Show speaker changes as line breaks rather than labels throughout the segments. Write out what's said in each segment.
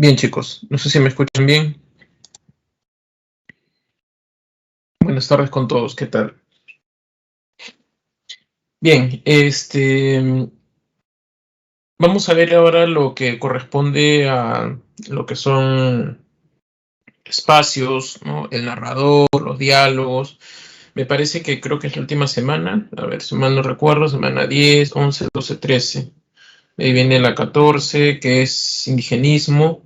Bien, chicos, no sé si me escuchan bien. Buenas tardes con todos, ¿qué tal? Bien, vamos a ver ahora lo que corresponde a lo que son espacios, ¿no? El narrador, los diálogos. Me parece que creo que es la última semana, a ver si mal no recuerdo, semana 10, 11, 12, 13. Ahí viene la 14, que es indigenismo,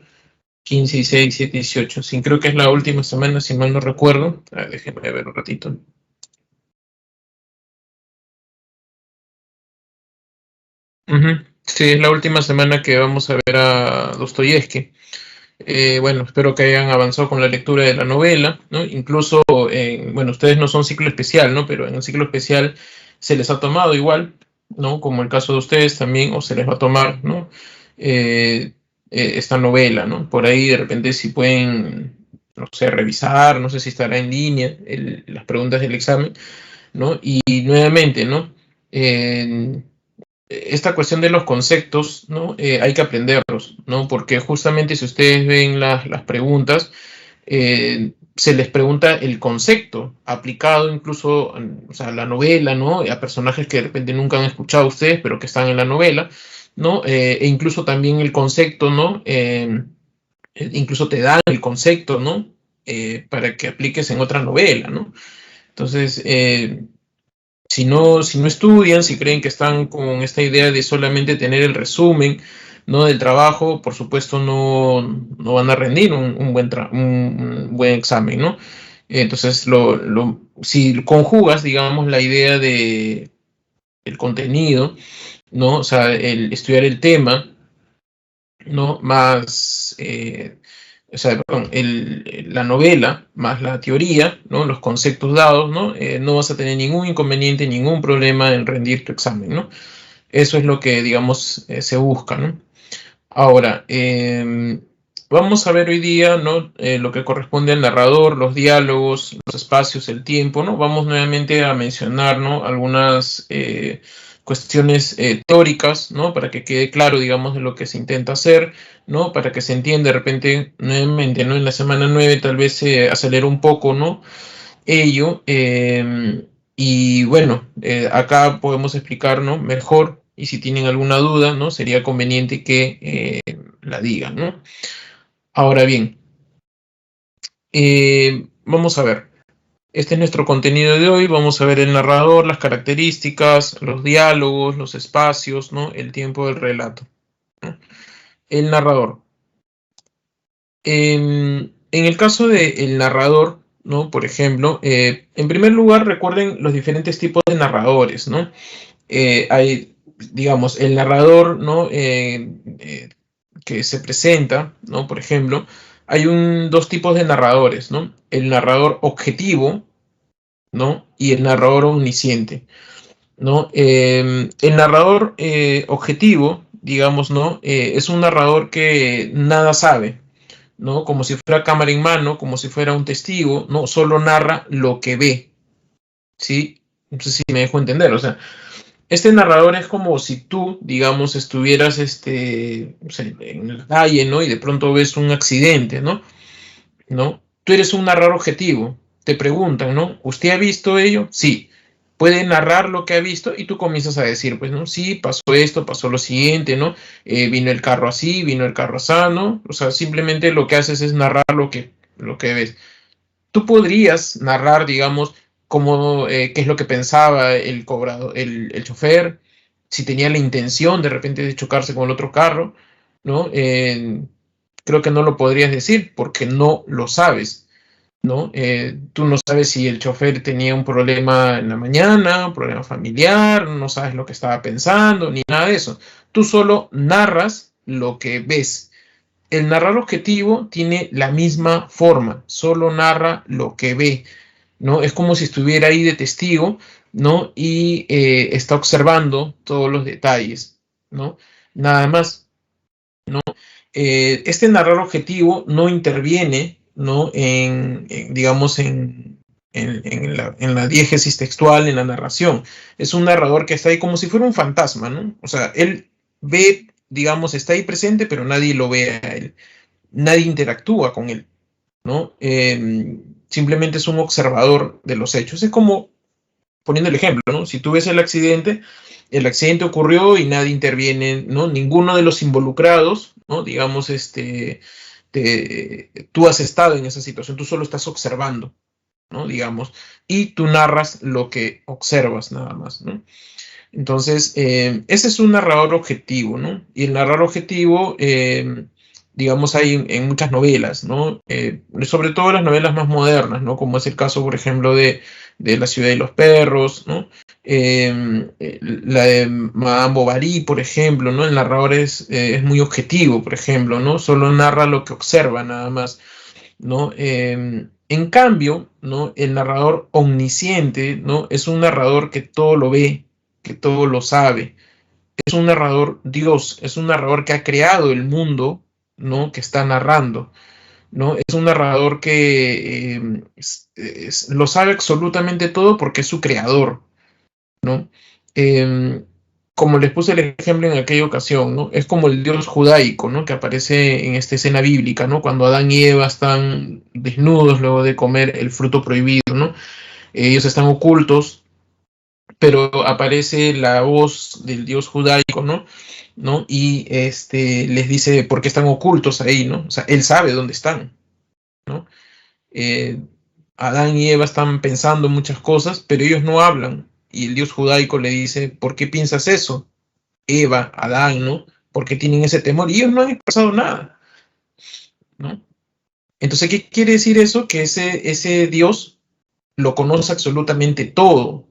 15, 16, 17, 18. Sí, creo que es la última semana, si mal no recuerdo. A ver, déjenme ver un ratito. Ujú. Sí, es la última semana que vamos a ver a Dostoyevsky. Bueno, espero que hayan avanzado con la lectura de la novela, ¿no? Incluso, bueno, ustedes no son ciclo especial, ¿no? Pero en el ciclo especial se les ha tomado igual, ¿no? Como el caso de ustedes también, o se les va a tomar, ¿no? Eh, esta novela, ¿no? Por ahí de repente si pueden, no sé, revisar, no sé si estará en línea las preguntas del examen, ¿no? Y nuevamente, ¿no? Eh, Esta cuestión de los conceptos, ¿no? Hay que aprenderlos, ¿no? Porque justamente si ustedes ven las preguntas, se les pregunta el concepto aplicado incluso, o sea, a la novela, ¿no? A personajes que de repente nunca han escuchado ustedes, pero que están en la novela, ¿no? E incluso también el concepto, ¿no? Incluso te dan el concepto, ¿no? Para que apliques en otra novela, ¿no? Entonces, si no estudian, si creen que están con esta idea de solamente tener el resumen, ¿no? Del trabajo, por supuesto no van a rendir un buen examen, ¿no? Entonces, si conjugas, digamos, la idea de el contenido, ¿no? O sea, el estudiar el tema, ¿no? Más, o sea, perdón, la novela más la teoría, ¿no? Los conceptos dados, ¿no? No vas a tener ningún inconveniente, ningún problema en rendir tu examen, ¿no? Eso es lo que, digamos, se busca, ¿no? Ahora, vamos a ver hoy día, ¿no? Lo que corresponde al narrador, los diálogos, los espacios, el tiempo, ¿no? Vamos nuevamente a mencionar, ¿no? Algunas cuestiones teóricas, ¿no? Para que quede claro, digamos, de lo que se intenta hacer, ¿no? Para que se entienda de repente, nuevamente, ¿no? En la semana 9 tal vez se acelera un poco, ¿no? Ello. Y bueno, acá podemos explicar, ¿no? Mejor, y si tienen alguna duda, ¿no? Sería conveniente que la digan, ¿no? Ahora bien, vamos a ver. Este es nuestro contenido de hoy. Vamos a ver el narrador, las características, los diálogos, los espacios, ¿no? El tiempo del relato, ¿no? El narrador. En el caso del narrador, ¿no? Por ejemplo, en primer lugar, recuerden los diferentes tipos de narradores, ¿no? Hay, digamos, el narrador, ¿no? Que se presenta, ¿no? Por ejemplo, hay dos tipos de narradores, ¿no? El narrador objetivo, ¿no? Y el narrador omnisciente, ¿no? El narrador objetivo, digamos, ¿no? Es un narrador que nada sabe, ¿no? Como si fuera cámara en mano, como si fuera un testigo, ¿no? Solo narra lo que ve, ¿sí? No sé si me dejo entender, o sea, este narrador es como si tú, digamos, estuvieras o sea, en la calle, ¿no? Y de pronto ves un accidente, ¿no? ¿No? Tú eres un narrador objetivo. Te preguntan, ¿no? ¿Usted ha visto ello? Sí. Puede narrar lo que ha visto y tú comienzas a decir, pues, ¿no? Sí, pasó esto, pasó lo siguiente, ¿no? Vino el carro así, vino el carro así, ¿no? O sea, simplemente lo que haces es narrar lo que ves. Tú podrías narrar, digamos, qué es lo que pensaba el cobrado, el chofer, si tenía la intención de repente de chocarse con el otro carro, ¿no? Creo que no lo podrías decir porque no lo sabes, ¿no? Tú no sabes si el chofer tenía un problema en la mañana, un problema familiar, no sabes lo que estaba pensando, ni nada de eso. Tú solo narras lo que ves. El narrador objetivo tiene la misma forma, solo narra lo que ve, ¿no? Es como si estuviera ahí de testigo, ¿no? Y está observando todos los detalles, ¿no? Nada más. Este narrador objetivo no interviene, ¿no? Digamos, en la diégesis textual, en la narración. Es un narrador que está ahí como si fuera un fantasma, ¿no? O sea, él ve, digamos, está ahí presente, pero nadie lo ve a él. nadie interactúa con él, ¿no? Simplemente es un observador de los hechos. Es como, poniendo el ejemplo, ¿no? Si tú ves el accidente ocurrió y nadie interviene, ¿no? Ninguno de los involucrados, ¿no? Digamos, tú has estado en esa situación, tú solo estás observando, ¿no? Digamos, y tú narras lo que observas nada más, ¿no? Entonces, ese es un narrador objetivo, ¿no? Y el narrador objetivo, digamos, hay en muchas novelas, ¿no? Sobre todo las novelas más modernas, ¿no? Como es el caso, por ejemplo, de La ciudad de los perros, ¿no? La de Madame Bovary, por ejemplo, ¿no? El narrador es muy objetivo, por ejemplo, ¿no? Solo narra lo que observa, nada más, ¿no? En cambio, ¿no? El narrador omnisciente, ¿no? Es un narrador que todo lo ve, que todo lo sabe. Es un narrador Dios, es un narrador que ha creado el mundo, ¿no? Que está narrando, ¿no? Es un narrador que lo sabe absolutamente todo porque es su creador, ¿no? Eh, Como les puse el ejemplo en aquella ocasión, ¿no? Es como el Dios judaico, ¿no? Que aparece en esta escena bíblica, ¿no? Cuando Adán y Eva están desnudos luego de comer el fruto prohibido, ¿no? Ellos están ocultos, pero aparece la voz del Dios judaico, ¿no? ¿No? Y les dice por qué están ocultos ahí, ¿no? O sea, él sabe dónde están, ¿no? Eh, Adán y Eva están pensando muchas cosas, pero ellos no hablan. Y el Dios judaico le dice, ¿por qué piensas eso? Eva, Adán, ¿no? ¿Por qué tienen ese temor? Y ellos no han expresado nada, ¿no? Entonces, ¿qué quiere decir eso? Que ese Dios lo conoce absolutamente todo,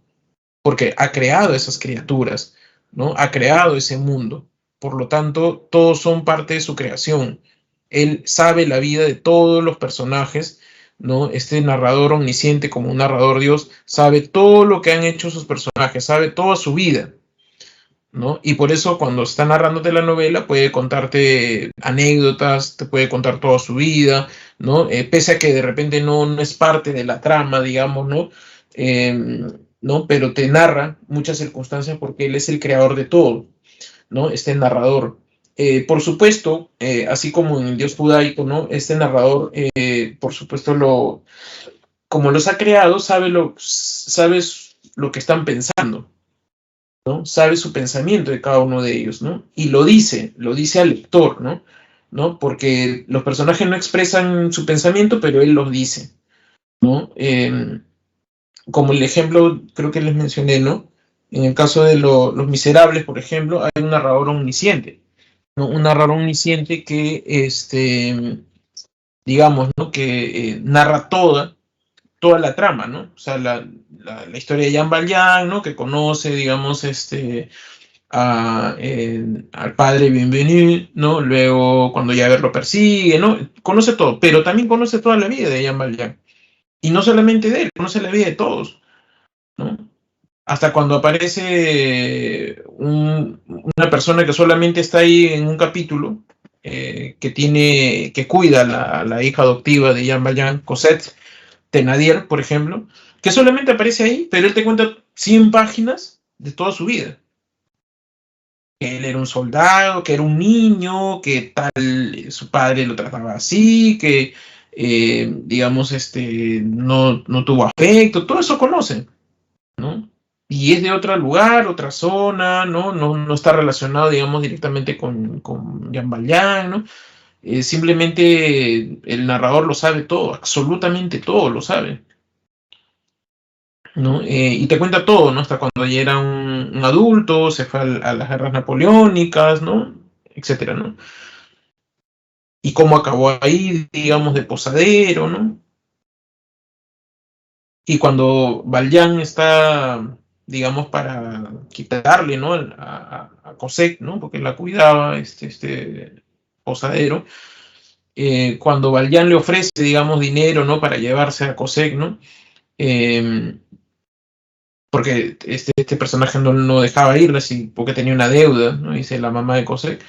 porque ha creado esas criaturas, ¿no? Ha creado ese mundo. Por lo tanto, todos son parte de su creación. Él sabe la vida de todos los personajes, ¿no? Este narrador omnisciente, como un narrador Dios, sabe todo lo que han hecho sus personajes, sabe toda su vida, ¿no? Y por eso cuando está narrándote la novela puede contarte anécdotas, te puede contar toda su vida, ¿no? Pese a que de repente no es parte de la trama, digamos, ¿no? ¿No? Pero te narra muchas circunstancias porque él es el creador de todo, ¿no? Este narrador. Por supuesto, así como en el Dios judaico, ¿no? Este narrador, por supuesto, como los ha creado, sabes lo que están pensando, ¿no? Sabe su pensamiento de cada uno de ellos, ¿no? Y lo dice al lector, ¿no? ¿No? Porque los personajes no expresan su pensamiento, pero él los dice, ¿no? Como el ejemplo, creo que les mencioné, ¿no? En el caso de Los Miserables, por ejemplo, hay un narrador omnisciente, ¿no? Un narrador omnisciente que, digamos, ¿no? Que narra toda la trama, ¿no? O sea, la historia de Jean Valjean, ¿no? Que conoce, digamos, al padre Bienvenu, ¿no? Luego, cuando Javert lo persigue, ¿no? Conoce todo, pero también conoce toda la vida de Jean Valjean. Y no solamente de él, conoce la vida de todos, ¿no? Hasta cuando aparece una persona que solamente está ahí en un capítulo, que cuida a la hija adoptiva de Jean Valjean, Cosette Thénardier, por ejemplo, que solamente aparece ahí, pero él te cuenta 100 páginas de toda su vida. Que él era un soldado, que era un niño, que tal su padre lo trataba así, que digamos, no tuvo afecto, todo eso conoce, ¿no? Y es de otro lugar, otra zona, ¿no? No está relacionado, digamos, directamente con Jean Valjean, ¿no? Simplemente el narrador lo sabe todo, absolutamente todo lo sabe, ¿no? Y te cuenta todo, ¿no? Hasta cuando ya era un adulto, se fue a las guerras napoleónicas, ¿no? Etcétera, ¿no? Y cómo acabó ahí, digamos, de posadero, ¿no? Y cuando Valjean está, digamos, para quitarle, ¿no? A Cosette, ¿no? Porque la cuidaba, este posadero. Cuando Valjean le ofrece, digamos, dinero, ¿no? Para llevarse a Cosette, ¿no? Eh, Porque este personaje no dejaba irla, así, porque tenía una deuda, ¿no? Dice la mamá de Cosette.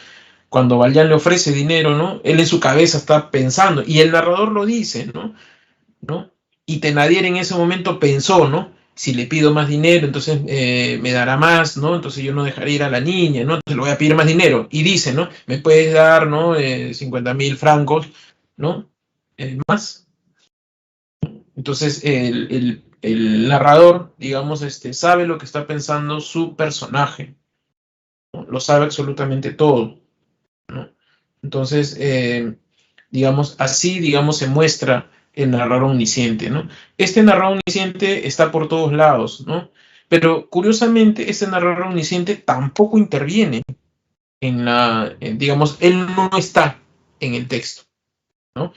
Cuando Valjean le ofrece dinero, ¿no? Él en su cabeza está pensando, y el narrador lo dice, ¿no? ¿No? Y Thénardier en ese momento pensó, ¿no? si le pido más dinero, entonces me dará más, ¿no? Entonces yo no dejaré ir a la niña, ¿no? Entonces le voy a pedir más dinero. Y dice, ¿no? Me puedes dar, ¿no? 50.000 francos, ¿no? Más. Entonces el narrador, digamos, sabe lo que está pensando su personaje, ¿no? Lo sabe absolutamente todo, ¿no? Entonces, digamos, así, digamos, se muestra el narrador omnisciente, ¿no? Este narrador omnisciente está por todos lados, ¿no? Pero curiosamente, este narrador omnisciente tampoco interviene digamos, él no está en el texto, ¿no?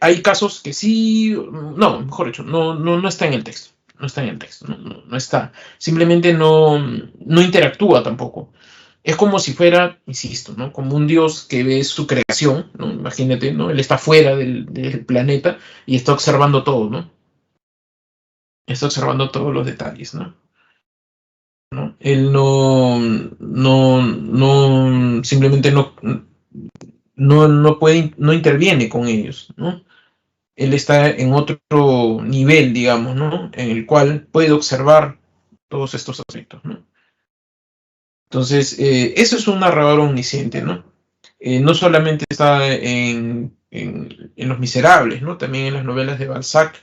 Hay casos que sí, no, mejor dicho, no está en el texto, no está en el texto, no está, simplemente no interactúa tampoco. Es como si fuera, insisto, ¿no? Como un dios que ve su creación, ¿no? Imagínate, ¿no? Él está fuera del planeta y está observando todo, ¿no? Está observando todos los detalles, ¿no? ¿No? Él simplemente no puede, no interviene con ellos, ¿no? Él está en otro nivel, digamos, ¿no? En el cual puede observar todos estos aspectos, ¿no? Entonces, eso es un narrador omnisciente, ¿no? No solamente está en Los Miserables, ¿no? También en las novelas de Balzac.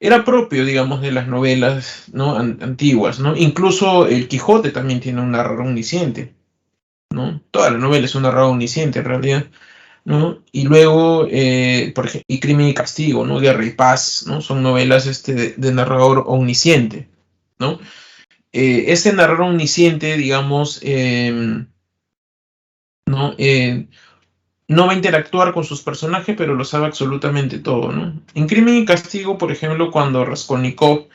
Era propio, digamos, de las novelas, ¿no? Antiguas, ¿no? Incluso El Quijote también tiene un narrador omnisciente, ¿no? Toda la novela es un narrador omnisciente, en realidad, ¿no? Y luego, por ejemplo, y Crimen y Castigo, ¿no? Guerra y Paz, ¿no? Son novelas de narrador omnisciente, ¿no? Ese narrador omnisciente, digamos, ¿no? No va a interactuar con sus personajes, pero lo sabe absolutamente todo, ¿no? En Crimen y Castigo, por ejemplo, cuando Raskolnikov,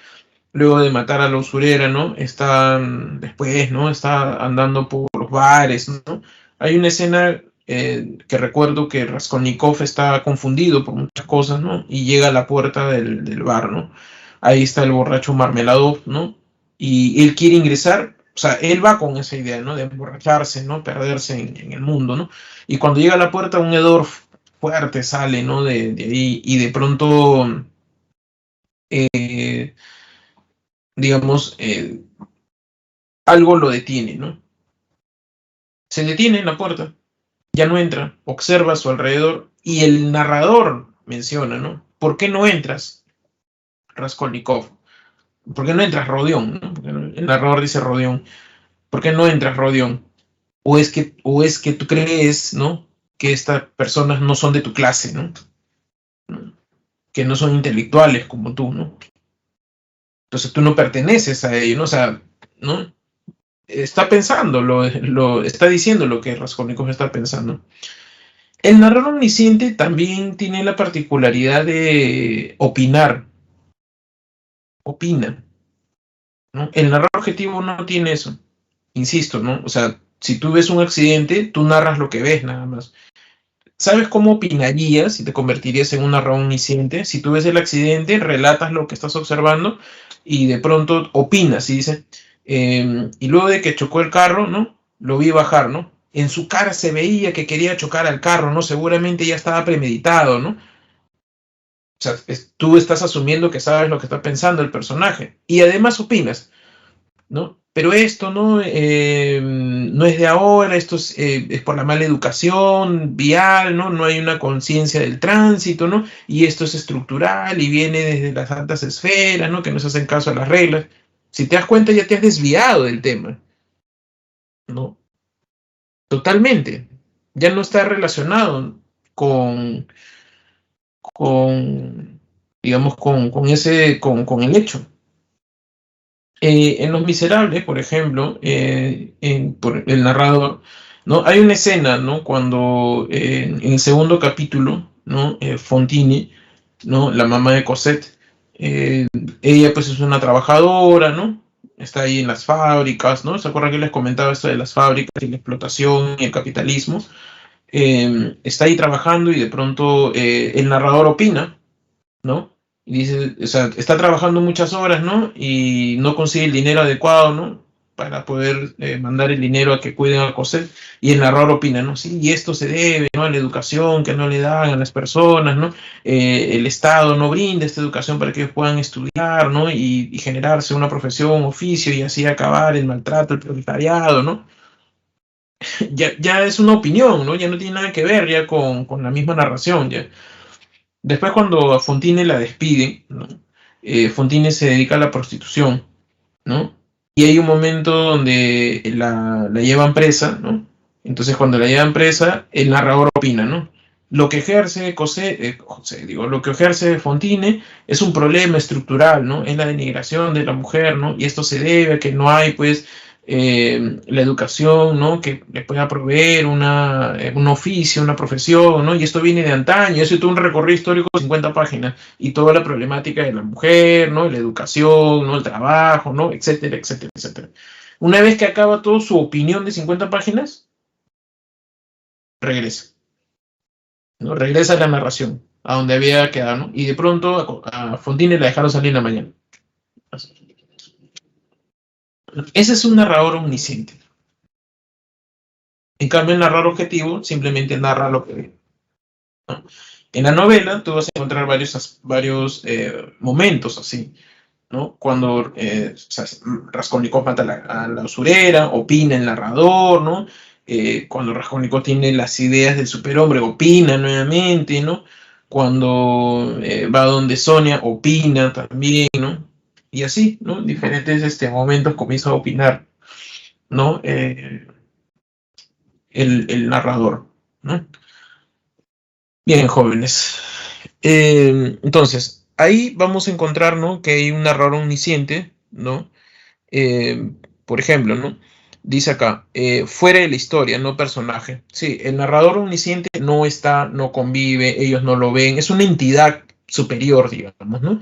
luego de matar a la usurera, ¿no? Está después, ¿no? Está andando por los bares, ¿no? Hay una escena que recuerdo que Raskolnikov está confundido por muchas cosas, ¿no? Y llega a la puerta del bar, ¿no? Ahí está el borracho Marmeladov, ¿no? Y él quiere ingresar, o sea, él va con esa idea, ¿no? De emborracharse, ¿no? Perderse en el mundo, ¿no? Y cuando llega a la puerta, un hedor fuerte sale, ¿no? De ahí, y de pronto, eh, digamos, algo lo detiene, ¿no? Se detiene en la puerta, ya no entra, observa a su alrededor y el narrador menciona, ¿no? ¿Por qué no entras, Raskolnikov? ¿Por qué no entras, Rodión? ¿No? Porque el narrador dice Rodión. ¿Por qué no entras, Rodión? O es que tú crees, ¿no? Que estas personas no son de tu clase, ¿no? Que no son intelectuales como tú, ¿no? Entonces tú no perteneces a ellos, ¿no? O sea, ¿no? Está pensando, está diciendo lo que Raskolnikov está pensando. El narrador omnisciente también tiene la particularidad de opinar, opina, ¿no? El narrador objetivo no tiene eso, insisto, ¿no? O sea, si tú ves un accidente, tú narras lo que ves nada más. ¿Sabes cómo opinarías si te convertirías en un narrador omnisciente? Si tú ves el accidente, relatas lo que estás observando y de pronto opinas y dices, y luego de que chocó el carro, ¿no? Lo vi bajar, ¿no? En su cara se veía que quería chocar al carro, ¿no? Seguramente ya estaba premeditado, ¿no? O sea, tú estás asumiendo que sabes lo que está pensando el personaje y además opinas, ¿no? Pero esto no es de ahora, esto es por la mala educación vial, ¿no? No hay una conciencia del tránsito, ¿no? Y esto es estructural y viene desde las altas esferas, ¿no? Que no se hacen caso a las reglas. Si te das cuenta, ya te has desviado del tema, ¿no? Totalmente. Ya no está relacionado con, con digamos, con el hecho. En Los Miserables, por ejemplo, por el narrador, ¿no? Hay una escena, ¿no? Cuando en el segundo capítulo, ¿no? Fontini, ¿no? La mamá de Cosette, eh, ella pues es una trabajadora, ¿no? Está ahí en las fábricas, ¿no? ¿Se acuerdan que les comentaba esto de las fábricas y la explotación y el capitalismo? Está ahí trabajando y de pronto el narrador opina, ¿no? Y dice, o sea, está trabajando muchas horas, ¿no? Y no consigue el dinero adecuado, ¿no? para poder mandar el dinero a que cuiden a Cosette, y el narrador opina, ¿no? Sí, y esto se debe, ¿no?, a la educación que no le dan a las personas, ¿no? El Estado no brinda esta educación para que ellos puedan estudiar, ¿no? Y generarse una profesión, un oficio, y así acabar el maltrato, el proletariado, ¿no? Ya es una opinión, ¿no? Ya no tiene nada que ver ya con la misma narración, ya. Después, cuando a Fontine la despiden, ¿no? Fontine se dedica a la prostitución, ¿no? Y hay un momento donde la llevan presa, ¿no? Entonces, cuando la llevan presa, el narrador opina, ¿no? Lo que ejerce lo que ejerce Fontine es un problema estructural, ¿no? Es la denigración de la mujer, ¿no? Y esto se debe a que no hay, pues, la educación, ¿no?, que le pueda proveer un oficio, una profesión, ¿no? Y esto viene de antaño. Eso es todo un recorrido histórico de 50 páginas, y toda la problemática de la mujer, ¿no?, la educación, ¿no?, el trabajo, ¿no?, etcétera, etcétera, etcétera. Una vez que acaba toda su opinión de 50 páginas, regresa, ¿no? Regresa a la narración, a donde había quedado, ¿no? Y de pronto a Fontine la dejaron salir en la mañana. Ese es un narrador omnisciente. En cambio, el narrador objetivo simplemente narra lo que ve, ¿no? En la novela tú vas a encontrar varios momentos así, ¿no? Cuando o sea, Raskolnikov mata a la usurera, opina el narrador, ¿no? Cuando Raskolnikov tiene las ideas del superhombre, opina nuevamente, ¿no? Cuando va donde Sonia, opina también, ¿no? Y así, ¿no? Diferentes momentos comienza a opinar, ¿no? El narrador, ¿no? Bien, jóvenes. Entonces, ahí vamos a encontrar, ¿no?, que hay un narrador omnisciente, ¿no? Eh, por ejemplo, ¿no? Dice acá, fuera de la historia, no personaje. Sí, el narrador omnisciente no está, no convive, ellos no lo ven, es una entidad superior, digamos, ¿no?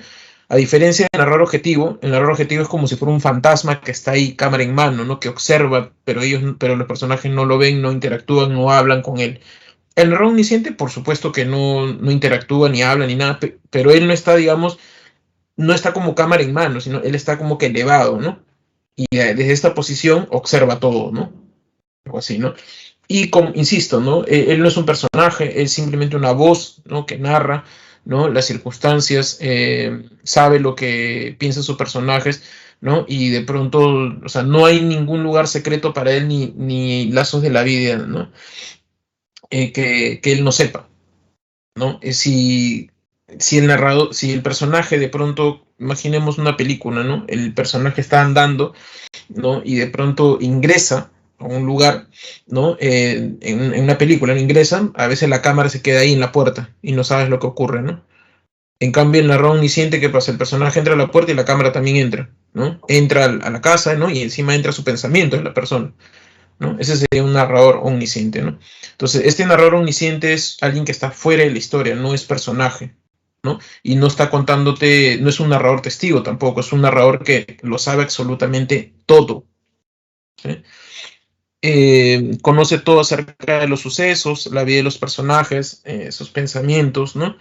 A diferencia del narrador objetivo, el narrador objetivo es como si fuera un fantasma que está ahí, cámara en mano, ¿no?, que observa, pero los personajes no lo ven, no interactúan, no hablan con él. El narrador omnisciente, por supuesto que no interactúa, ni habla, ni nada, pero él no está, digamos, no está como cámara en mano, sino él está como que elevado, ¿no? Y desde esta posición observa todo, ¿no? Algo así, ¿no? Y como, insisto, ¿no? Él no es un personaje, es simplemente una voz, ¿no?, que narra, ¿no?, las circunstancias, sabe lo que piensan sus personajes, ¿no? Y de pronto, o sea, no hay ningún lugar secreto para él, ni lazos de la vida, ¿no? Que él no sepa, ¿no? Si el personaje de pronto, imaginemos una película, ¿no? El personaje está andando, ¿no?, y de pronto ingresa a un lugar, ¿no? En una película, ¿no?, ingresan, a veces la cámara se queda ahí en la puerta y no sabes lo que ocurre, ¿no? En cambio, el narrador omnisciente, ¿qué pasa? El personaje entra a la puerta y la cámara también entra, ¿no? Entra a la casa, ¿no? Y encima entra su pensamiento de la persona, ¿no? Ese sería un narrador omnisciente, ¿no? Entonces, este narrador omnisciente es alguien que está fuera de la historia, no es personaje, ¿no? Y no está contándote, no es un narrador testigo tampoco, es un narrador que lo sabe absolutamente todo, ¿sí? Conoce todo acerca de los sucesos, la vida de los personajes, sus pensamientos, ¿no?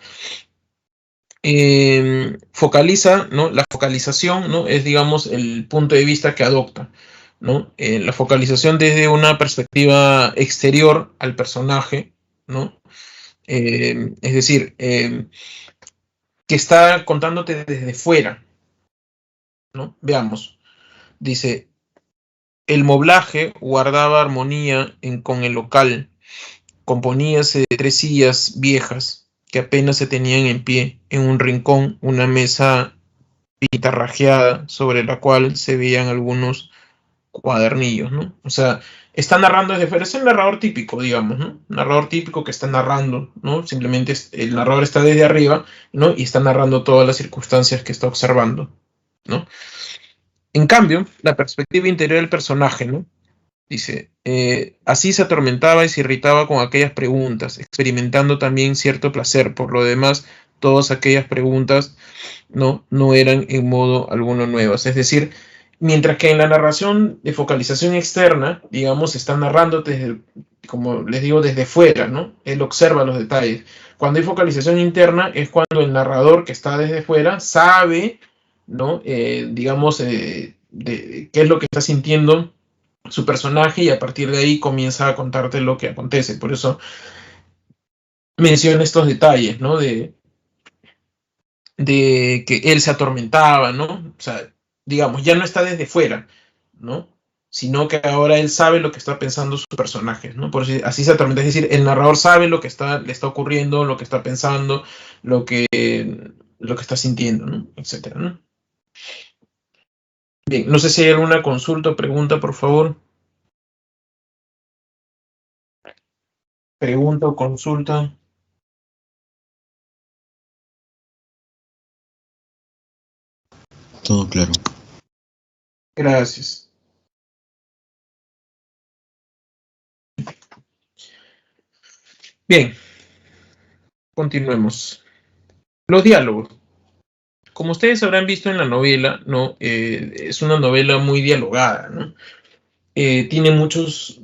Focaliza, ¿no? La focalización, ¿no?, es, digamos, el punto de vista que adopta, ¿no? La focalización desde una perspectiva exterior al personaje, ¿no? Es decir, que está contándote desde fuera, ¿no? Veamos, dice, el moblaje guardaba armonía con el local, componíase de 3 sillas viejas que apenas se tenían en pie, en un rincón una mesa pintarrajeada sobre la cual se veían algunos cuadernillos, ¿no? O sea, está narrando desde fuera, es el narrador típico, digamos, ¿no? Narrador típico que está narrando, ¿no? Simplemente el narrador está desde arriba, ¿no? Y está narrando todas las circunstancias que está observando, ¿no? En cambio, la perspectiva interior del personaje, ¿no? Dice, así se atormentaba y se irritaba con aquellas preguntas, experimentando también cierto placer. Por lo demás, todas aquellas preguntas no eran en modo alguno nuevas. Es decir, mientras que en la narración de focalización externa, digamos, está narrando desde, como les digo, desde fuera, ¿no? Él observa los detalles. Cuando hay focalización interna es cuando el narrador que está desde fuera sabe, ¿no? Digamos, de qué es lo que está sintiendo su personaje, y a partir de ahí comienza a contarte lo que acontece. Por eso menciona estos detalles, ¿no? De que él se atormentaba, ¿no? O sea, digamos, ya no está desde fuera, ¿no? Sino que ahora él sabe lo que está pensando su personaje, ¿no? Por así, así se atormenta, es decir, el narrador sabe lo que le está ocurriendo, lo que está pensando, lo que, lo que está sintiendo, ¿no? Etcétera, ¿no? Bien, no sé si hay alguna consulta o pregunta, por favor. Pregunta o consulta.
Todo claro.
Gracias. Bien, continuemos. Los diálogos. Como ustedes habrán visto en la novela, ¿no? Es una novela muy dialogada, ¿no? Tiene muchos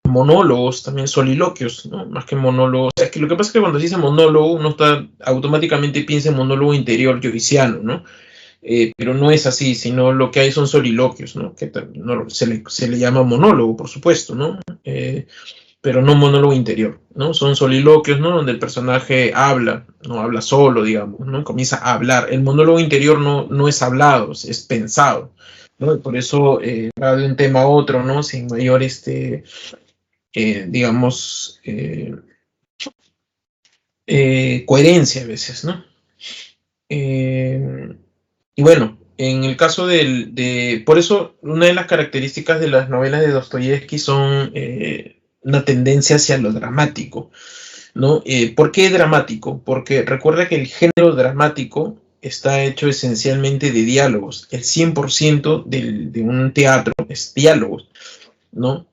monólogos, también soliloquios, ¿no? Más que monólogos. O sea, es que lo que pasa es que cuando se dice monólogo, uno está automáticamente piensa en monólogo interior yoviciano, ¿no? Pero no es así, sino lo que hay son soliloquios, ¿no? Que no, se le llama monólogo, por supuesto, ¿no? Pero no monólogo interior, ¿no? Son soliloquios, ¿no? Donde el personaje habla, no habla solo, digamos, ¿no? Comienza a hablar. El monólogo interior no es hablado, es pensado, ¿no? Y por eso va de un tema a otro, ¿no? Sin mayor, digamos, coherencia a veces, ¿no? Y bueno, en el caso por eso, una de las características de las novelas de Dostoyevsky son una tendencia hacia lo dramático, ¿no? ¿Por qué dramático? Porque recuerda que el género dramático está hecho esencialmente de diálogos. El 100% de un teatro es diálogos, ¿no?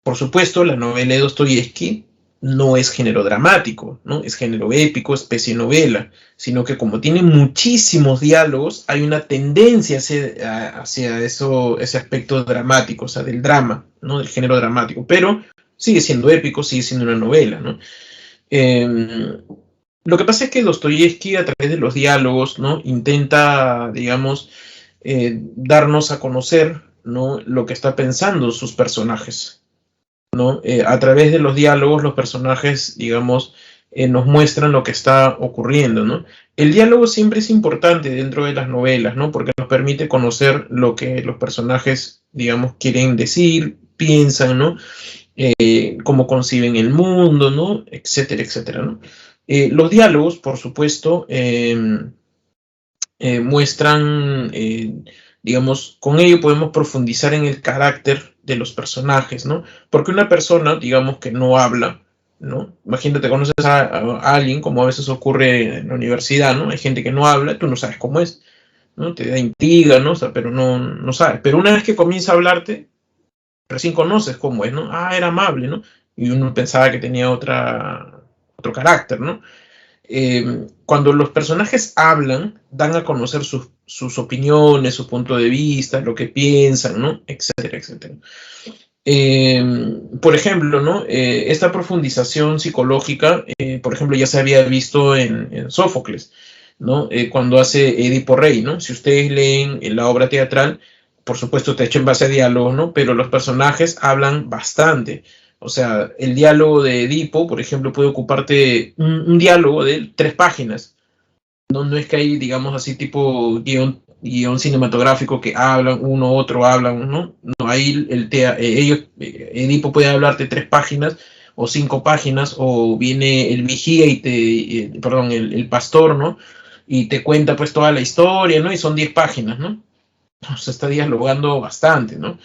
Por supuesto, la novela de Dostoyevsky no es género dramático, ¿no? Es género épico, especie novela, sino que como tiene muchísimos diálogos, hay una tendencia hacia eso, ese aspecto dramático, o sea, del drama, ¿no? Del género dramático, pero sigue siendo épico, sigue siendo una novela, ¿no? Lo que pasa es que Dostoyevsky, a través de los diálogos, ¿no? Intenta, digamos, darnos a conocer, ¿no? Lo que está pensando sus personajes, ¿no? A través de los diálogos, los personajes, digamos, nos muestran lo que está ocurriendo, ¿no? El diálogo siempre es importante dentro de las novelas, ¿no? Porque nos permite conocer lo que los personajes, digamos, quieren decir, piensan, ¿no? Cómo conciben el mundo, ¿no? Etcétera, etcétera, ¿no? Los diálogos, por supuesto, muestran, digamos, con ello podemos profundizar en el carácter de los personajes, ¿no? Porque una persona, digamos, que no habla, ¿no? Imagínate, conoces a alguien, como a veces ocurre en la universidad, ¿no? Hay gente que no habla, tú no sabes cómo es, ¿no? Te da intriga, ¿no? O sea, pero no sabes. Pero una vez que comienza a hablarte, recién conoces cómo es, ¿no? Ah, era amable, ¿no? Y uno pensaba que tenía otro carácter, ¿no? Cuando los personajes hablan, dan a conocer sus opiniones, su punto de vista, lo que piensan, ¿no? Etcétera, etcétera. Por ejemplo, ¿no? Esta profundización psicológica, por ejemplo, ya se había visto en Sófocles, ¿no? Cuando hace Edipo Rey, ¿no? Si ustedes leen la obra teatral, por supuesto está hecho en base a diálogos, ¿no? Pero los personajes hablan bastante. O sea, el diálogo de Edipo, por ejemplo, puede ocuparte un diálogo de 3 páginas. No es que hay, digamos así, tipo guión cinematográfico que hablan uno, otro hablan, ¿no? No, ahí Edipo puede hablarte 3 páginas o 5 páginas, o viene el vigía perdón, el pastor, ¿no? Y te cuenta pues toda la historia, ¿no? Y son 10 páginas, ¿no? O sea, está dialogando bastante, ¿no?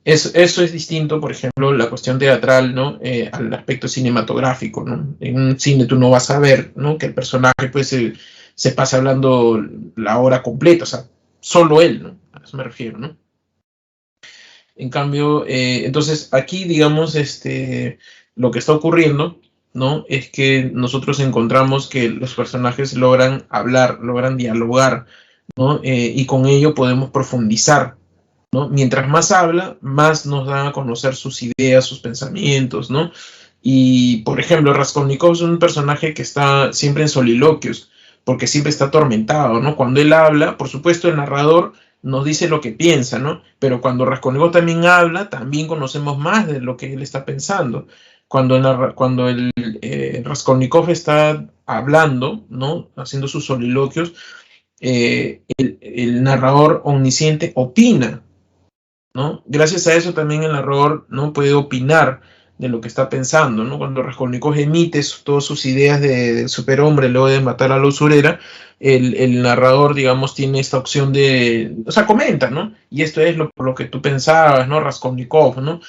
Eso es distinto, por ejemplo, la cuestión teatral, ¿no? Al aspecto cinematográfico, ¿no? En un cine tú no vas a ver, ¿no? Que el personaje pues se pasa hablando la hora completa, o sea, solo él, ¿no? A eso me refiero, ¿no? En cambio, entonces aquí, digamos, lo que está ocurriendo, ¿no? Es que nosotros encontramos que los personajes logran hablar, logran dialogar, ¿no? Y con ello podemos profundizar, ¿no? Mientras más habla, más nos dan a conocer sus ideas, sus pensamientos, ¿no? Y, por ejemplo, Raskolnikov es un personaje que está siempre en soliloquios, porque siempre está atormentado, ¿no? Cuando él habla, por supuesto, el narrador nos dice lo que piensa, ¿no? Pero cuando Raskolnikov también habla, también conocemos más de lo que él está pensando. Cuando el Raskolnikov está hablando, ¿no? Haciendo sus soliloquios, el narrador omnisciente opina, ¿no? Gracias a eso también el narrador no puede opinar de lo que está pensando, ¿no? Cuando Raskolnikov emite todas sus ideas del superhombre luego de matar a la usurera, el narrador, digamos, tiene esta opción de, o sea, comenta, ¿no? Y esto es por lo que tú pensabas, ¿no? Raskolnikov, ¿no?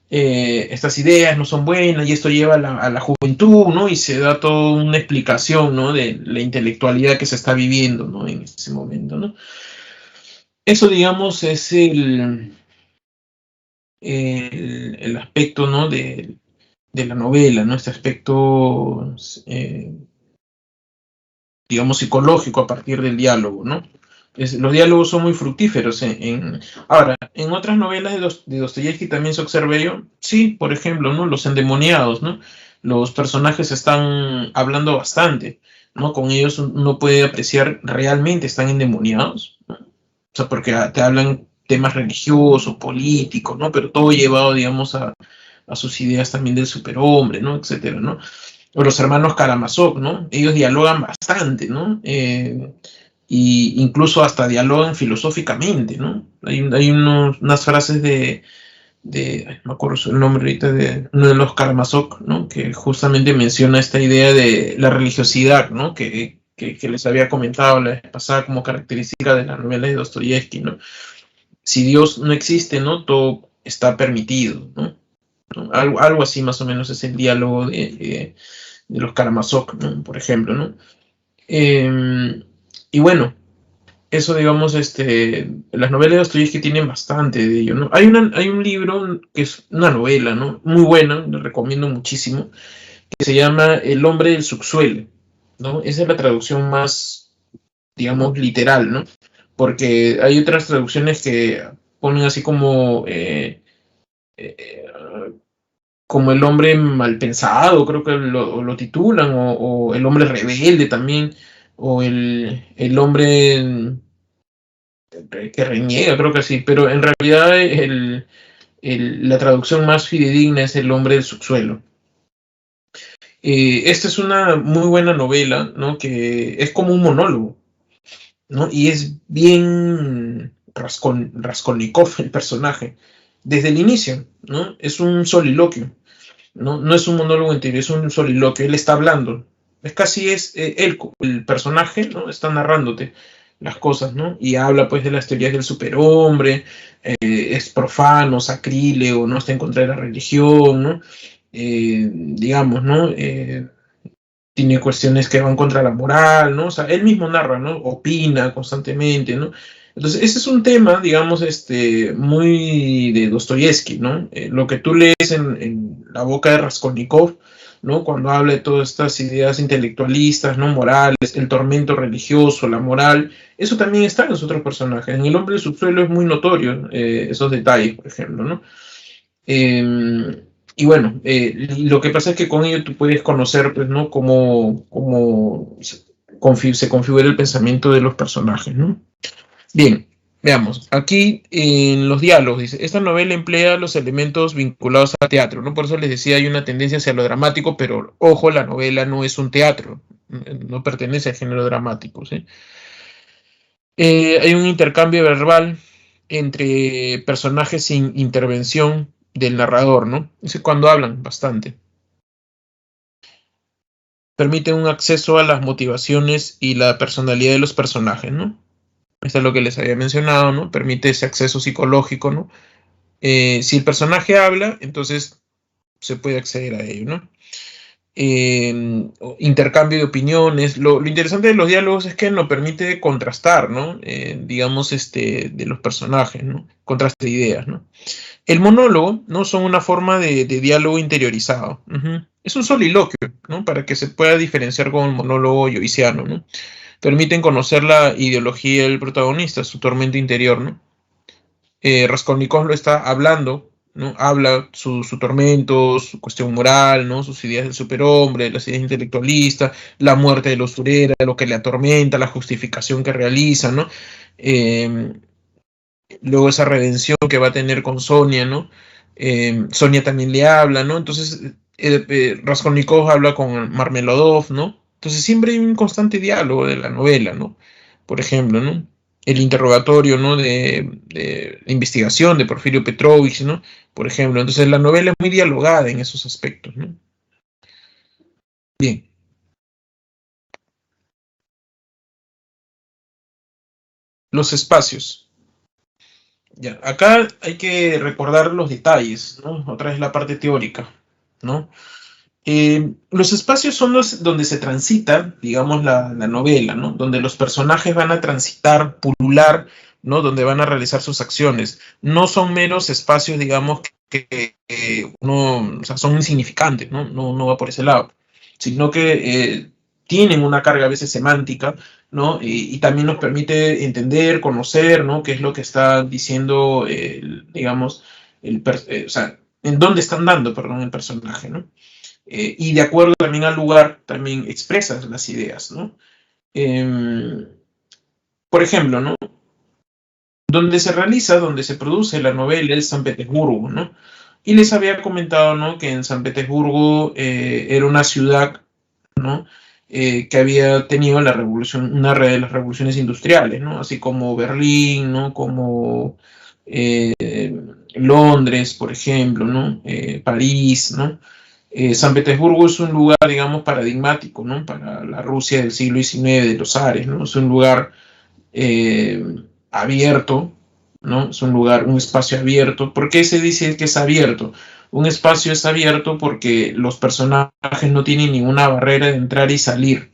Estas ideas no son buenas y esto lleva a la juventud, ¿no? Y se da toda una explicación, ¿no? De la intelectualidad que se está viviendo, ¿no? En ese momento, ¿no? Eso, digamos, es el aspecto, ¿no? De la novela, ¿no? Este aspecto, digamos, psicológico a partir del diálogo, ¿no? Los diálogos son muy fructíferos. Ahora, en otras novelas de Dostoyevsky también se observa ello. Sí, por ejemplo, ¿no? Los endemoniados, ¿no? Los personajes están hablando bastante, ¿no? Con ellos uno puede apreciar realmente están endemoniados, ¿no? O sea, porque te hablan temas religiosos, políticos, ¿no? Pero todo llevado, digamos, a sus ideas también del superhombre, ¿no? Etcétera, ¿no? O los hermanos Karamazov, ¿no? Ellos dialogan bastante, ¿no? Y incluso hasta dialogan filosóficamente, ¿no? Hay unas frases ay, no me acuerdo el nombre ahorita, de uno de los Karamazov, ¿no? Que justamente menciona esta idea de la religiosidad, ¿no? Que les había comentado la vez pasada como característica de la novela de Dostoyevsky, ¿no? Si Dios no existe, ¿no? Todo está permitido, ¿no? Algo así más o menos es el diálogo de los Karamazov, ¿no? Por ejemplo, ¿no? Y bueno, eso, digamos, las novelas de Dostoyevsky tienen bastante de ello, ¿no? Hay un libro que es una novela, ¿no? Muy buena, le recomiendo muchísimo, que se llama El hombre del subsuelo, ¿no? Esa es la traducción más, digamos, literal, ¿no? Porque hay otras traducciones que ponen así eh, como el hombre mal pensado, creo que lo titulan, o el hombre rebelde también, o el hombre que reniega, creo que sí, pero en realidad la traducción más fidedigna es el hombre del subsuelo. Esta es una muy buena novela, ¿no? Que es como un monólogo, ¿no? Y es bien Raskolnikov el personaje, desde el inicio, ¿no? Es un soliloquio. No, no es un monólogo interior, es un soliloquio, él está hablando. Es casi él, el personaje, ¿no? Está narrándote las cosas, ¿no? Y habla pues de las teorías del superhombre, es profano, sacrílego, no está en contra de la religión, ¿no? Digamos, ¿no? Tiene cuestiones que van contra la moral, ¿no? O sea, él mismo narra, ¿no? Opina constantemente, ¿no? Entonces, ese es un tema, digamos, muy de Dostoyevsky, ¿no? Lo que tú lees en la boca de Raskolnikov, ¿no? Cuando habla de todas estas ideas intelectualistas, ¿no? Morales, el tormento religioso, la moral, eso también está en los otros personajes. En El hombre del subsuelo es muy notorio esos detalles, por ejemplo, ¿no? Y bueno, lo que pasa es que con ello tú puedes conocer, pues, ¿no? Cómo se configura el pensamiento de los personajes, ¿no? Bien, veamos. Aquí en los diálogos dice, esta novela emplea los elementos vinculados al teatro, ¿no? Por eso les decía, hay una tendencia hacia lo dramático, pero ojo, la novela no es un teatro, no pertenece al género dramático, ¿sí? Hay un intercambio verbal entre personajes sin intervención del narrador, ¿no? Es cuando hablan bastante. Permite un acceso a las motivaciones y la personalidad de los personajes, ¿no? Esto es lo que les había mencionado, ¿no? Permite ese acceso psicológico, ¿no? Si el personaje habla, entonces se puede acceder a ello, ¿no? Intercambio de opiniones. Lo interesante de los diálogos es que nos permite contrastar, ¿no? Digamos, de los personajes, ¿no? Contraste de ideas, ¿no? El monólogo, ¿no? Son una forma de diálogo interiorizado. Es un soliloquio, ¿no? Para que se pueda diferenciar con el monólogo joyciano, ¿no? Permiten conocer la ideología del protagonista, su tormento interior, ¿no? Raskolnikov lo está hablando, ¿no? Habla su tormento, su cuestión moral, ¿no? Sus ideas del superhombre, las ideas intelectualistas, la muerte de la usurera, lo que le atormenta, la justificación que realiza, ¿no? luego esa redención que va a tener con Sonia, ¿no? Sonia también le habla, ¿no? Entonces, Raskolnikov habla con Marmeladov, ¿no? Entonces siempre hay un constante diálogo de la novela, ¿no? Por ejemplo, ¿no? El interrogatorio, ¿no? De investigación de Porfirio Petrovich, ¿no? Por ejemplo, entonces la novela es muy dialogada en esos aspectos, ¿no? Bien, los espacios. Ya, acá hay que recordar los detalles, ¿no? Otra vez la parte teórica, ¿no? Los espacios son los donde se transita, digamos, la novela, ¿no? Donde los personajes van a transitar, pulular, ¿no? Donde van a realizar sus acciones. No son meros espacios, digamos, que uno, o sea, son insignificantes, ¿no? No va por ese lado, sino que tienen una carga a veces semántica, ¿no? Y también nos permite entender, conocer, ¿no? Qué es lo que está diciendo, digamos, o sea, en dónde están dando, perdón, el personaje, ¿no? Y de acuerdo también al lugar, también expresas las ideas, ¿no? Eh, por ejemplo, ¿no? Donde se produce la novela es San Petersburgo, ¿no? Y les había comentado, ¿no? Que en San Petersburgo era una ciudad, ¿no? Que había tenido la revolución, una de las revoluciones industriales, ¿no? Así como Berlín, ¿no? Como eh, Londres, por ejemplo, ¿no? París, ¿no? San Petersburgo es un lugar, digamos, paradigmático, ¿no? Para la Rusia del siglo XIX, de los zares, ¿no? Es un lugar eh, abierto, ¿no? Es un lugar, un espacio abierto. ¿Por qué se dice que es abierto? Un espacio es abierto porque los personajes no tienen ninguna barrera de entrar y salir.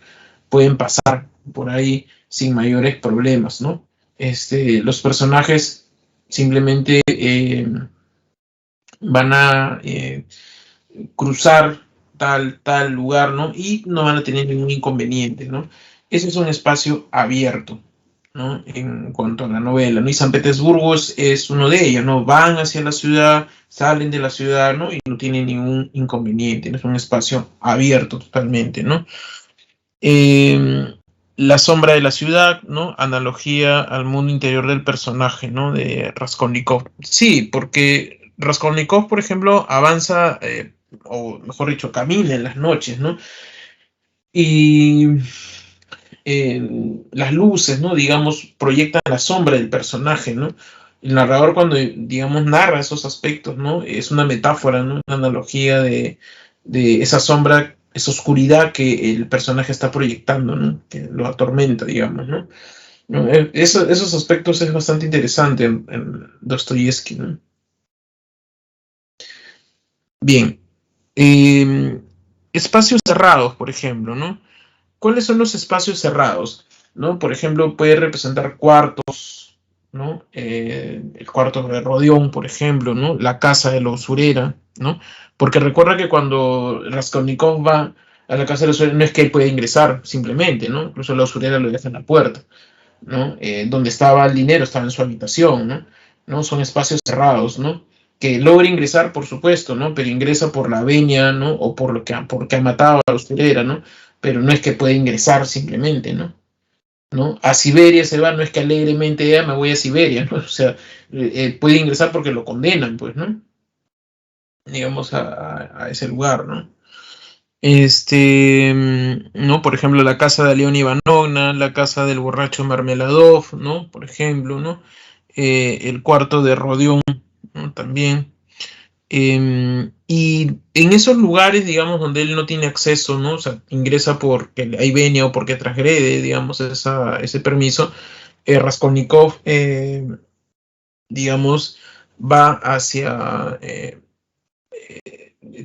Pueden pasar por ahí sin mayores problemas, ¿no? Los personajes simplemente van a cruzar tal lugar, ¿no? Y no van a tener ningún inconveniente, ¿no? Ese es un espacio abierto, ¿no? En cuanto a la novela, ¿no? Y San Petersburgo es uno de ellos, ¿no? Van hacia la ciudad, salen de la ciudad, ¿no? Y no tienen ningún inconveniente, ¿no? Es un espacio abierto totalmente, ¿no? Eh, la sombra de la ciudad, ¿no? Analogía al mundo interior del personaje, ¿no? De Raskolnikov. Sí, porque Raskolnikov, por ejemplo, avanza, o mejor dicho, camina en las noches, ¿no? Y las luces, ¿no? Digamos, proyectan la sombra del personaje, ¿no? El narrador cuando, digamos, narra esos aspectos, ¿no? Es una metáfora, ¿no? Una analogía de esa sombra, esa oscuridad que el personaje está proyectando, ¿no? Que lo atormenta, digamos, ¿no? ¿No? Esos aspectos es bastante interesante en Dostoyevsky, ¿no? Bien. Eh, espacios cerrados, por ejemplo, ¿no? ¿Cuáles son los espacios cerrados? ¿No? Por ejemplo, puede representar cuartos, ¿no? El cuarto de Rodión, por ejemplo, ¿no? La casa de la usurera, ¿no? Porque recuerda que cuando Raskolnikov va a la casa de la usurera, no es que él pueda ingresar simplemente, ¿no? Incluso la usurera lo deja en la puerta, ¿no? Donde estaba el dinero estaba en su habitación, ¿no? ¿No? Son espacios cerrados, ¿no? Que logra ingresar, por supuesto, ¿no? Pero ingresa por la venia, ¿no? O por lo que porque ha matado a la usurera, ¿no? Pero no es que pueda ingresar simplemente, ¿no? ¿No? A Siberia se va, no es que alegremente ya me voy a Siberia, ¿no? O sea, puede ingresar porque lo condenan, pues, ¿no? Digamos a ese lugar, ¿no? ¿No? Por ejemplo, la casa de León Ivanovna, la casa del borracho Marmeladov, ¿no? Por ejemplo, ¿no? El cuarto de Rodión, ¿no? También. Y en esos lugares, digamos, donde él no tiene acceso, ¿no? O sea, ingresa porque hay venia o porque transgrede, digamos, ese permiso, Raskolnikov, digamos, va hacia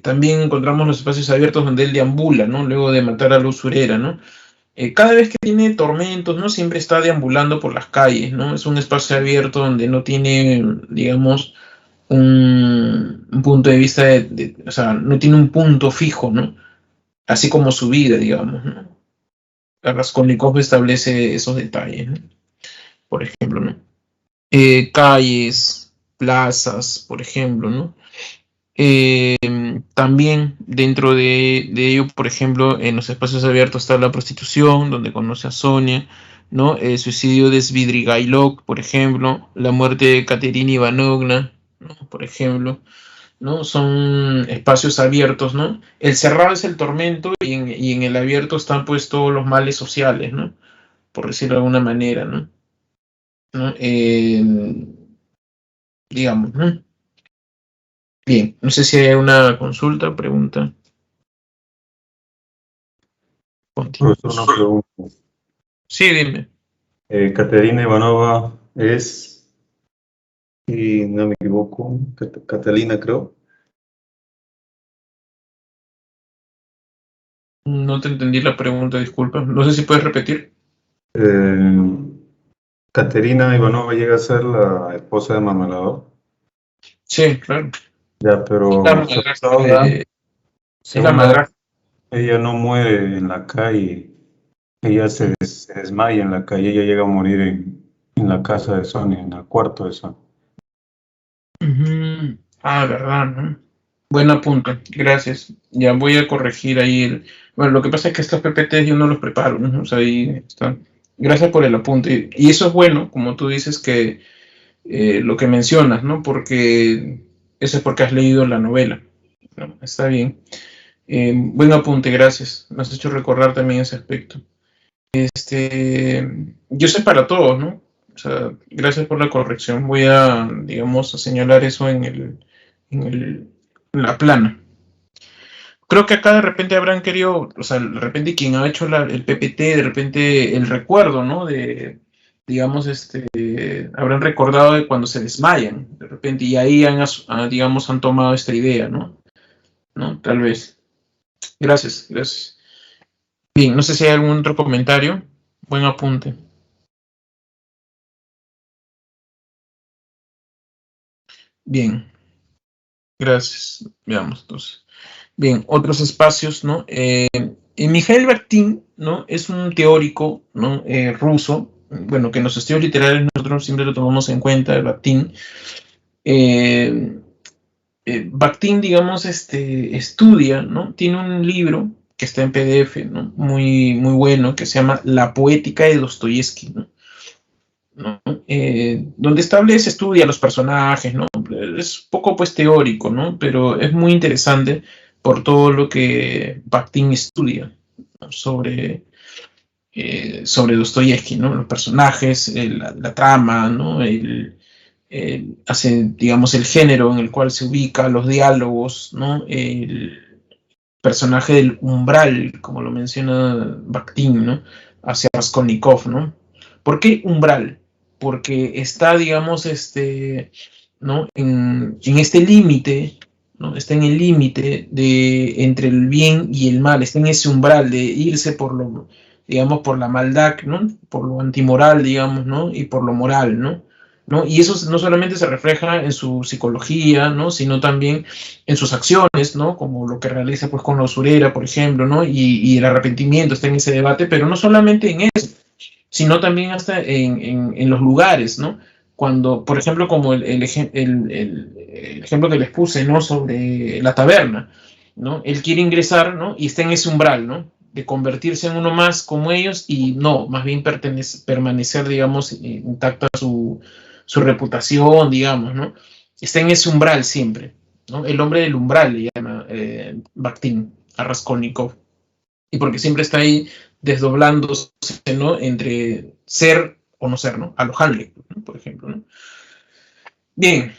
también encontramos los espacios abiertos donde él deambula, ¿no? Luego de matar a la usurera, ¿no? Cada vez que tiene tormentos, ¿no? Siempre está deambulando por las calles, ¿no? Es un espacio abierto donde no tiene, digamos, un punto de vista o sea, no tiene un punto fijo, ¿no? Así como su vida, digamos, ¿no? Raskolnikov establece esos detalles, ¿no? Por ejemplo, ¿no? Calles, plazas, por ejemplo, ¿no? También dentro de ello, por ejemplo, en los espacios abiertos está la prostitución, donde conoce a Sonia, ¿no? El suicidio de Svidrigailov, por ejemplo, la muerte de Katerina Ivanovna, ¿no? Por ejemplo, ¿no? Son espacios abiertos, ¿no? El cerrado es el tormento y en el abierto están pues todos los males sociales, ¿no? Por decirlo de alguna manera, ¿no? ¿No? Digamos, ¿no? Bien, no sé si hay una consulta o pregunta.
Profesor, una pregunta.
Sí, dime.
Caterina Ivanova es, si no me equivoco, Catalina, creo.
No te entendí la pregunta, disculpa. No sé si puedes repetir.
Caterina Ivanova llega a ser la esposa de Marmelador.
Sí, claro.
Ya,
La
pero
madrastra de... Es la
según la
madrastra.
ella no muere en la calle, ella se desmaya en la calle, ella llega a morir en la casa de Sonia, en el cuarto de Sonia.
Ah, verdad, ¿no? Buen apunte, gracias. Ya voy a corregir ahí el... Bueno, lo que pasa es que estos PPTs yo no los preparo, ¿no? O sea, ahí están. Gracias por el apunte. Y eso es bueno, como tú dices, que lo que mencionas, ¿no? Porque eso es porque has leído la novela, ¿no? Está bien. Buen apunte, gracias. Me has hecho recordar también ese aspecto. Yo sé para todos, ¿no? O sea, gracias por la corrección. Voy a, digamos, a señalar eso en el, en la plana. Creo que acá de repente habrán querido, o sea, de repente quien ha hecho el PPT, de repente el recuerdo, ¿no? De, digamos, habrán recordado de cuando se desmayan, de repente, y ahí digamos, han tomado esta idea, ¿no? ¿No? Tal vez. Gracias, gracias. Bien, no sé si hay algún otro comentario. Buen apunte. Bien, gracias. Veamos entonces. Bien, otros espacios, ¿no? Mikhail Bakhtin, ¿no? Es un teórico, ¿no? Ruso, bueno, que en los estudios literarios nosotros siempre lo tomamos en cuenta, Bakhtin. Eh, Bakhtin, digamos, estudia, ¿no? Tiene un libro que está en PDF, ¿no? Muy, muy bueno, que se llama La poética de Dostoyevsky, ¿no? ¿No? Donde establece, estudia los personajes, ¿no? Es poco pues teórico, ¿no? Pero es muy interesante por todo lo que Bakhtin estudia, ¿no? Sobre Dostoyevsky, ¿no? Los personajes, la trama, ¿no? Hace, digamos, el género en el cual se ubica, los diálogos, ¿no? El personaje del umbral, como lo menciona Bakhtin, ¿no? Hacia Raskolnikov, ¿no? ¿Por qué umbral? Porque está, digamos, ¿no? En este límite, ¿no? Está en el límite de entre el bien y el mal, está en ese umbral de irse por lo, digamos, por la maldad, ¿no? Por lo antimoral, digamos, ¿no? Y por lo moral, ¿no? ¿No? Y eso no solamente se refleja en su psicología, ¿no? Sino también en sus acciones, ¿no? Como lo que realiza pues con la usurera, por ejemplo, ¿no? Y el arrepentimiento está en ese debate, pero no solamente en eso, sino también hasta en los lugares, ¿no? Cuando, por ejemplo, como el ejemplo que les puse, ¿no? Sobre la taberna, ¿no? Él quiere ingresar, ¿no? Y está en ese umbral, ¿no? De convertirse en uno más como ellos y no, más bien permanecer, digamos, intacta su reputación, digamos, ¿no? Está en ese umbral siempre, ¿no? El hombre del umbral le llama Bakhtin a Raskolnikov. Y porque siempre está ahí desdoblándose, ¿no? Entre ser o no ser, ¿no? A lo Hamlet, ¿no? Por ejemplo, ¿no? Bien,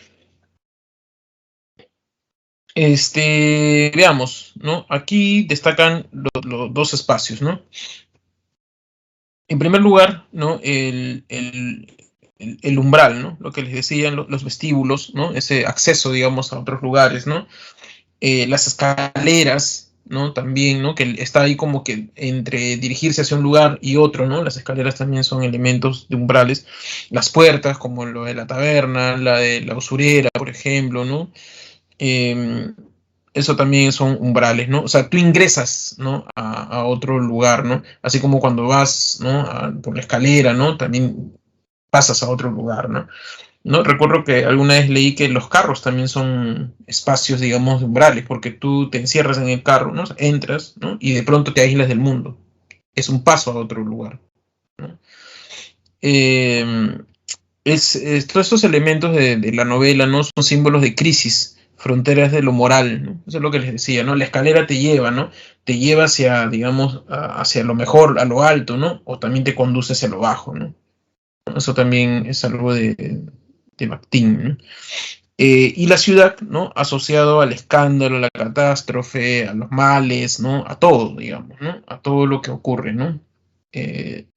veamos, ¿no? Aquí destacan los dos espacios, ¿no? En primer lugar, ¿no? El umbral, ¿no? Lo que les decían los vestíbulos, ¿no? Ese acceso, digamos, a otros lugares, ¿no? Las escaleras, ¿no? También, ¿no? Que está ahí como que entre dirigirse hacia un lugar y otro, ¿no? Las escaleras también son elementos de umbrales. Las puertas, como lo de la taberna, la de la usurera, por ejemplo, ¿no? Eh, Eso también son umbrales, ¿no? O sea, tú ingresas, ¿no? A otro lugar, ¿no? Así como cuando vas, ¿no? Por la escalera, ¿no? También pasas a otro lugar, ¿no? ¿No? Recuerdo que alguna vez leí que los carros también son espacios, digamos, umbrales, porque tú te encierras en el carro, ¿no? Entras, ¿no? Y de pronto te aíslas del mundo. Es un paso a otro lugar, ¿no? eh, todos estos elementos de la novela, ¿no? Son símbolos de crisis, fronteras de lo moral, ¿no? Eso es lo que les decía, ¿no? La escalera te lleva, ¿no? Te lleva hacia, digamos, hacia lo mejor, a lo alto, ¿no? O también te conduce hacia lo bajo, ¿no? Eso también es algo de Bakhtin, ¿no? Y la ciudad, ¿no? Asociado al escándalo, a la catástrofe, a los males, ¿no? A todo, digamos, ¿no? A todo lo que ocurre, ¿no? Eh,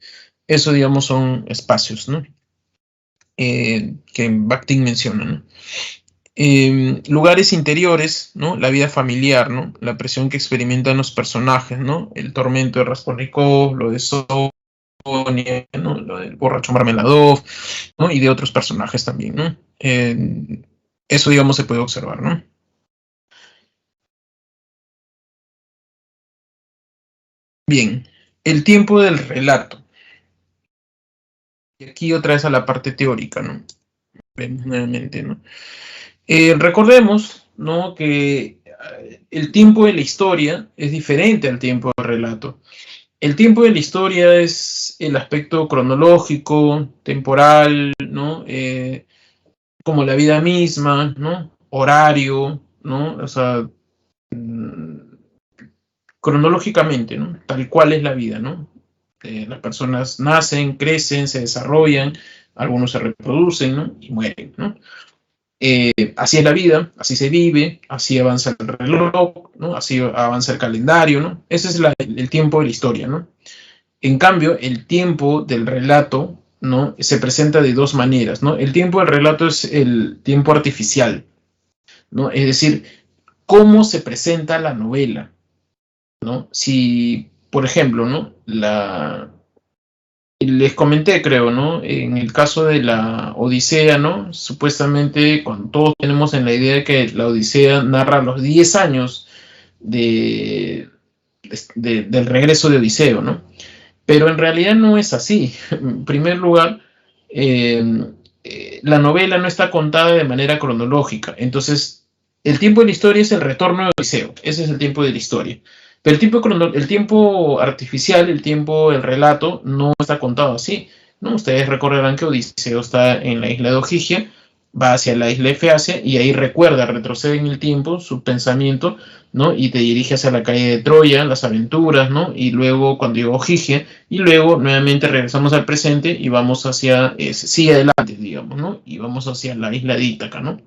eso, digamos, son espacios, ¿no? Que Bakhtin menciona, ¿no? Lugares interiores, ¿no? La vida familiar, ¿no? La presión que experimentan los personajes, ¿no? El tormento de Raskolnikov, lo de Sonia, ¿no? Lo del borracho Marmeladov, ¿no? Y de otros personajes también, ¿no? Eso, digamos, se puede observar, ¿no? Bien, el tiempo del relato. Y aquí otra vez a la parte teórica, ¿no? Vemos nuevamente, ¿no? Recordemos, ¿no? Que el tiempo de la historia es diferente al tiempo del relato. El tiempo de la historia es el aspecto cronológico, temporal, ¿no? Como la vida misma, ¿no? Horario, ¿no? O sea, cronológicamente, ¿no? Tal cual es la vida, ¿no? Las personas nacen, crecen, se desarrollan, algunos se reproducen, ¿no? Y mueren, ¿no? Así es la vida, así se vive, así avanza el reloj, ¿no? Así avanza el calendario, ¿no? Ese es el tiempo de la historia, ¿no? En cambio, el tiempo del relato, ¿no? Se presenta de dos maneras, ¿no? El tiempo del relato es el tiempo artificial, ¿no? Es decir, cómo se presenta la novela, ¿no? Si, por ejemplo, ¿no? Les comenté, creo, ¿no? En el caso de la Odisea, ¿no? Supuestamente, cuando todos tenemos en la idea de que la Odisea narra los 10 años de, del regreso de Odiseo, ¿no? Pero en realidad no es así. En primer lugar, eh, la novela no está contada de manera cronológica. Entonces, el tiempo de la historia es el retorno de Odiseo. Ese es el tiempo de la historia. Pero el tiempo artificial, el tiempo del relato, no está contado así, ¿no? Ustedes recordarán que Odiseo está en la isla de Ogygia, va hacia la isla de Feacia y ahí recuerda, retrocede en el tiempo su pensamiento, ¿no? Y te dirige hacia la calle de Troya, las aventuras, ¿no? Y luego cuando llegó Ogygia, y luego nuevamente regresamos al presente y vamos hacia, sigue adelante, digamos, ¿no? Y vamos hacia la isla de Ítaca, ¿no?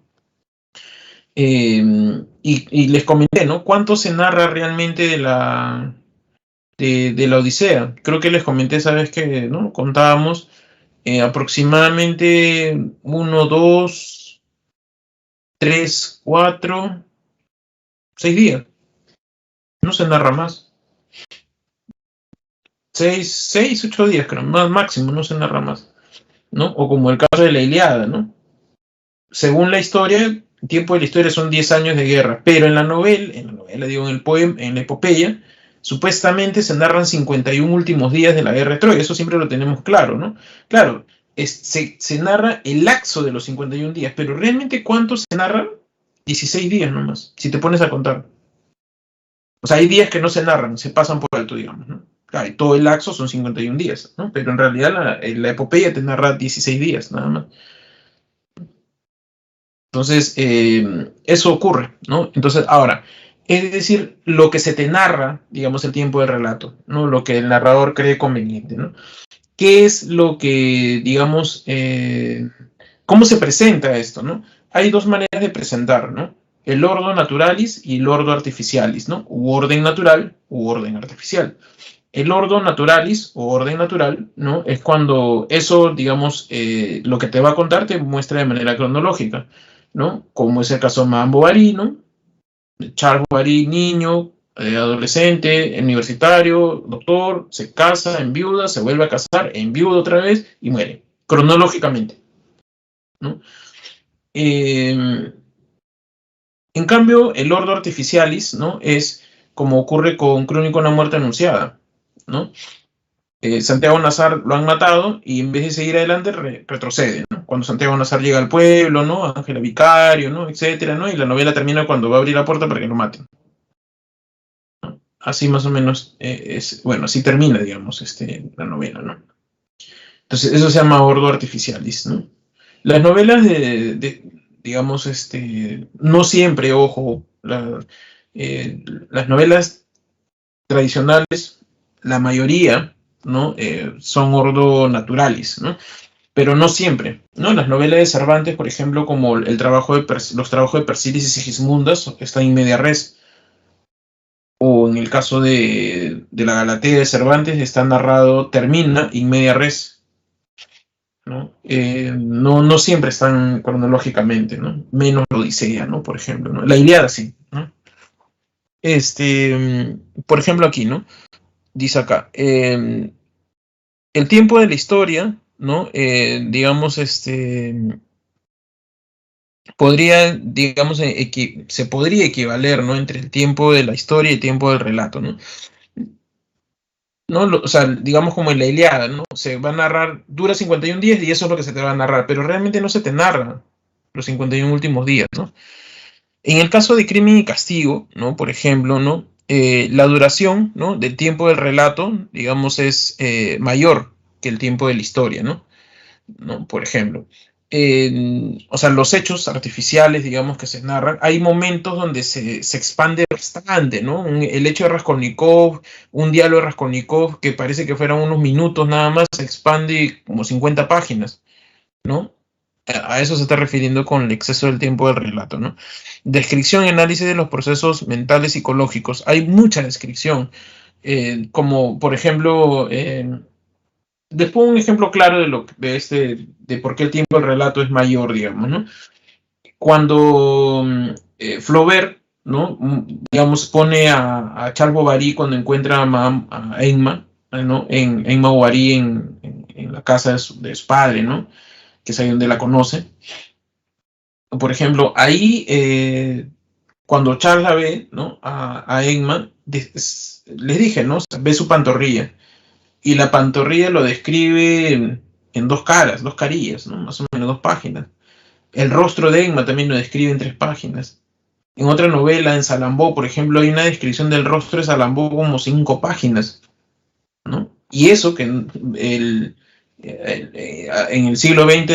Y les comenté, ¿no? ¿Cuánto se narra realmente de la Odisea? Creo que les comenté, ¿sabes que no? Contábamos aproximadamente uno, dos, tres, cuatro, 6 días. No se narra más. 6, 8 días, creo, más máximo, no se narra más, ¿no? O como el caso de la Iliada, ¿no? Según la historia, el tiempo de la historia son 10 años de guerra, pero en la novela digo, en el poema, en la epopeya, supuestamente se narran 51 últimos días de la guerra de Troya, eso siempre lo tenemos claro, ¿no? Claro, se narra el lapso de los 51 días, pero realmente ¿cuántos se narran? 16 días nomás, si te pones a contar. O sea, hay días que no se narran, se pasan por alto, digamos, ¿no? Claro, y todo el lapso son 51 días, ¿no? Pero en realidad la epopeya te narra 16 días, nada más. Entonces, eso ocurre, ¿no? Entonces, ahora, es decir, lo que se te narra, digamos, el tiempo del relato, ¿no? Lo que el narrador cree conveniente, ¿no? ¿Qué es lo que, digamos, cómo se presenta esto, ¿no? Hay dos maneras de presentar, ¿no? El ordo naturalis y el ordo artificialis, ¿no? U orden natural u orden artificial. El ordo naturalis o orden natural, ¿no? Es cuando eso, digamos, lo que te va a contar te muestra de manera cronológica, ¿no? Como es el caso de Madame Bovary, ¿no? Charles Bovary, niño, adolescente, universitario, doctor, se casa, enviuda, se vuelve a casar, enviuda otra vez y muere, cronológicamente, ¿no? En cambio, el ordo artificialis, ¿no? Es como ocurre con Crónico de una muerte anunciada, ¿no? Santiago Nazar lo han matado y en vez de seguir adelante retrocede, ¿no? Cuando Santiago Nazar llega al pueblo, ¿no? Ángela Vicario, ¿no? Etcétera, ¿no? Y la novela termina cuando va a abrir la puerta para que lo maten. Así más o menos, bueno, así termina, digamos, la novela, ¿no? Entonces, eso se llama ordo artificialis, ¿no? Las novelas digamos, no siempre, ojo, las novelas tradicionales, la mayoría, ¿no? Son ordo naturalis, ¿no? Pero no siempre, ¿no? Las novelas de Cervantes, por ejemplo, como los trabajos de Persílis y Sigismundas, están en media res, o en el caso de la Galatea de Cervantes, está narrado, termina in media res, ¿no? No siempre están cronológicamente, ¿no? Menos la Odisea, ¿no? Por ejemplo, ¿no? La Ilíada sí, ¿no? Por ejemplo, aquí, ¿no? Dice acá, el tiempo de la historia, ¿no? Digamos, digamos, se podría equivaler, ¿no? Entre el tiempo de la historia y el tiempo del relato, ¿no? ¿No? O sea, digamos como en la Ilíada, ¿no? Se va a narrar, dura 51 días y eso es lo que se te va a narrar, pero realmente no se te narra los 51 últimos días, ¿no? En el caso de Crimen y Castigo, ¿no? Por ejemplo, ¿no? La duración, ¿no? Del tiempo del relato, digamos, es mayor que el tiempo de la historia, ¿no? ¿No? Por ejemplo. O sea, los hechos artificiales, digamos, que se narran, hay momentos donde se expande bastante, ¿no? El hecho de Raskolnikov, un diálogo de Raskolnikov que parece que fueran unos minutos nada más, se expande como 50 páginas, ¿no? A eso se está refiriendo con el exceso del tiempo del relato, ¿no? Descripción y análisis de los procesos mentales psicológicos. Hay mucha descripción, como por ejemplo, después un ejemplo claro de por qué el tiempo del relato es mayor, digamos, ¿no? Cuando Flaubert, ¿no? Digamos, pone a Charles Bovary cuando encuentra a Emma, ¿no? En Emma Bovary en la casa de su padre, ¿no? Que es ahí donde la conoce. Por ejemplo, ahí, cuando Charles la ve, ¿no? A Emma, les dije, ¿no? Ve su pantorrilla. Y la pantorrilla lo describe en dos caras, dos carillas, ¿no? Más o menos 2 páginas. El rostro de Emma también lo describe en 3 páginas. En otra novela, en Salambó, por ejemplo, hay una descripción del rostro de Salambó como 5 páginas, ¿no? Y eso que en el siglo XX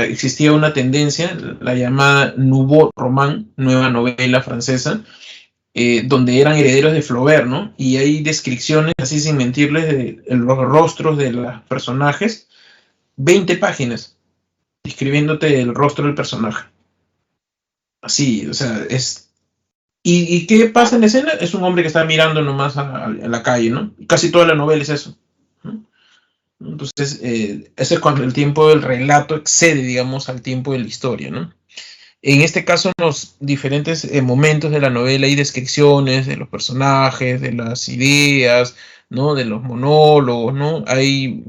existía una tendencia, la llamada Nouveau Roman, nueva novela francesa, donde eran herederos de Flaubert, ¿no? Y hay descripciones, así sin mentirles, de los rostros de los personajes, 20 páginas, describiéndote el rostro del personaje. Así, o sea, ¿Y qué pasa en la escena? Es un hombre que está mirando nomás a la calle, ¿no? Casi toda la novela es eso, ¿no? Entonces, ese es cuando el tiempo del relato excede, digamos, al tiempo de la historia, ¿no? En este caso, en los diferentes momentos de la novela hay descripciones de los personajes, de las ideas, ¿no? De los monólogos, ¿no? Hay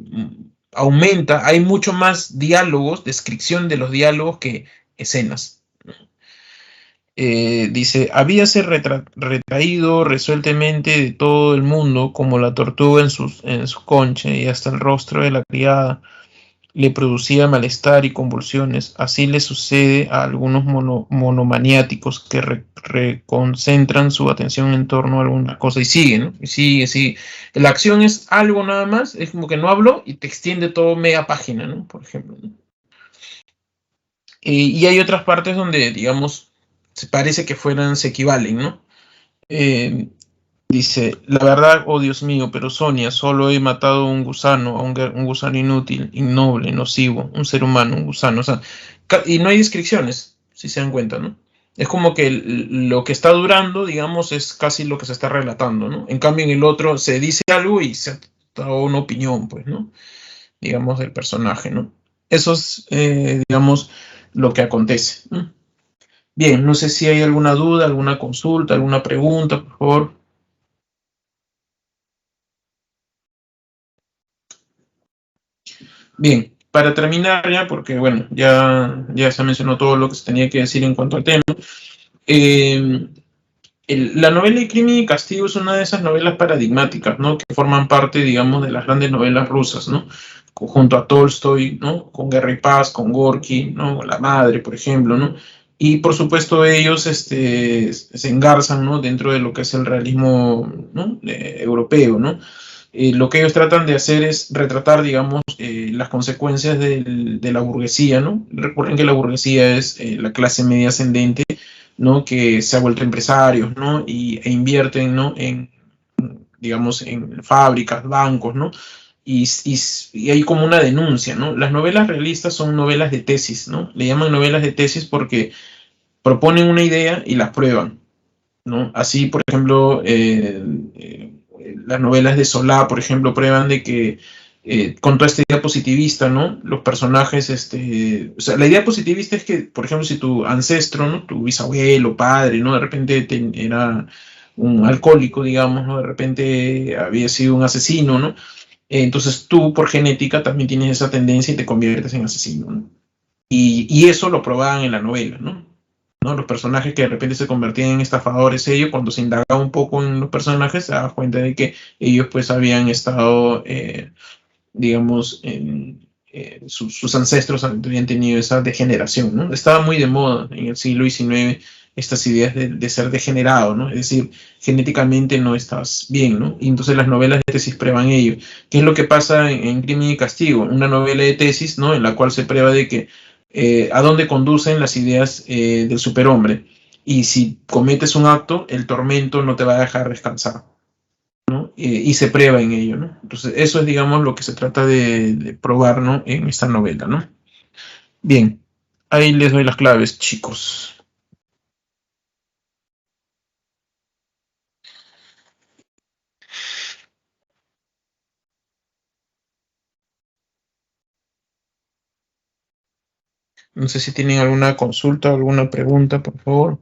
mucho más diálogos, descripción de los diálogos que escenas. Dice, habíase retraído resueltamente de todo el mundo como la tortuga en su concha y hasta el rostro de la criada le producía malestar y convulsiones. Así le sucede a algunos monomaniáticos que reconcentran su atención en torno a alguna cosa y sigue, ¿no? Y sigue, sigue. La acción es algo nada más, es como que no habló y te extiende todo media página, ¿no? Por ejemplo, ¿no? Y hay otras partes donde, digamos, se parece que se equivalen, ¿no? Eh, Dice, la verdad, oh Dios mío, pero Sonia, solo he matado un gusano, un gusano inútil, innoble, nocivo, un ser humano, un gusano, o sea, y no hay descripciones, si se dan cuenta, ¿no? Es como que lo que está durando, digamos, es casi lo que se está relatando, ¿no? En cambio, en el otro se dice algo y se da una opinión, pues, ¿no? Digamos, del personaje, ¿no? Eso es, digamos, lo que acontece, ¿no? Bien, no sé si hay alguna duda, alguna consulta, alguna pregunta, por favor. Bien, para terminar ya, porque bueno, ya se mencionó todo lo que se tenía que decir en cuanto al tema. eh, la novela de Crimen y Castigo es una de esas novelas paradigmáticas, ¿no? Que forman parte, digamos, de las grandes novelas rusas, ¿no? Junto a Tolstoy, ¿no? Con Guerra y Paz, con Gorky, ¿no? La Madre, por ejemplo, ¿no? Y por supuesto ellos se engarzan, ¿no? Dentro de lo que es el realismo, ¿no? Europeo, ¿no? lo que ellos tratan de hacer es retratar, digamos, las consecuencias de la burguesía, ¿no? Recuerden que la burguesía es la clase media ascendente, ¿no? Que se ha vuelto empresarios, ¿no? E invierten, ¿no? En, digamos, en fábricas, bancos, ¿no? Y hay como una denuncia, ¿no? Las novelas realistas son novelas de tesis, ¿no? Le llaman novelas de tesis porque proponen una idea y la prueban, ¿no? Así, por ejemplo, las novelas de Solá, por ejemplo, prueban de que con toda esta idea positivista, ¿no? Los personajes, o sea, la idea positivista es que, por ejemplo, si tu ancestro, ¿no? Tu bisabuelo, padre, ¿no? De repente era un alcohólico, digamos, ¿no? De repente había sido un asesino, ¿no? Entonces tú, por genética, también tienes esa tendencia y te conviertes en asesino, ¿no? Y eso lo probaban en la novela, ¿no? ¿No? Los personajes que de repente se convertían en estafadores, ellos cuando se indagaba un poco en los personajes se daba cuenta de que ellos pues habían estado, digamos, sus ancestros habían tenido esa degeneración, ¿no? Estaba muy de moda en el siglo XIX estas ideas de ser degenerado, ¿no? Es decir, genéticamente no estás bien, ¿no? Y entonces las novelas de tesis prueban ello. ¿Qué es lo que pasa en Crimen y Castigo? Una novela de tesis, ¿no? En la cual se prueba de que a dónde conducen las ideas del superhombre. Y si cometes un acto, el tormento no te va a dejar descansar, ¿no? Y se prueba en ello, ¿no? Entonces, eso es, digamos, lo que se trata de probar, ¿no? En esta novela, ¿no? Bien, ahí les doy las claves, chicos. No sé si tienen alguna consulta o alguna pregunta, por favor.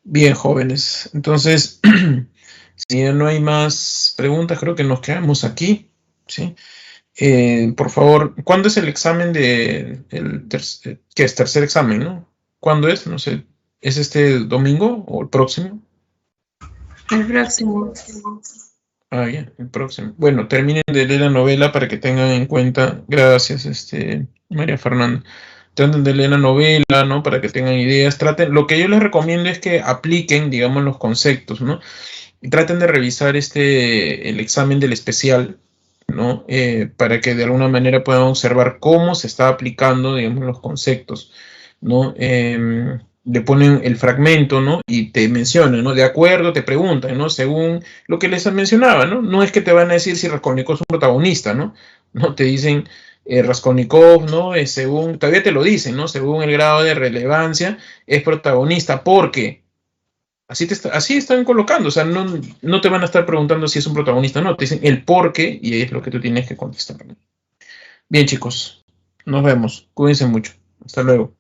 Bien, jóvenes. Entonces, si ya no hay más preguntas, creo que nos quedamos aquí, ¿sí? Por favor, ¿cuándo es el examen qué es tercer examen, ¿no? ¿Cuándo es? No sé, ¿es este domingo o el próximo?
El próximo.
Ah, ya, el próximo. Bueno, terminen de leer la novela para que tengan en cuenta, gracias, María Fernanda. Traten de leer la novela, ¿no? Para que tengan ideas. Traten, lo que yo les recomiendo es que apliquen, digamos, los conceptos, ¿no? Y traten de revisar el examen del especial, ¿no? Para que de alguna manera puedan observar cómo se está aplicando, digamos, los conceptos, ¿no? Le ponen el fragmento, ¿no? Y te mencionan, ¿no? De acuerdo, te preguntan, ¿no? Según lo que les mencionaba, ¿no? No es que te van a decir si Raskolnikov es un protagonista, ¿no? No te dicen Raskolnikov, ¿no? Según, todavía te lo dicen, ¿no? Según el grado de relevancia, es protagonista porque así están colocando, o sea, no te van a estar preguntando si es un protagonista, no, te dicen el por qué y es lo que tú tienes que contestar. Bien, chicos, nos vemos. Cuídense mucho. Hasta luego.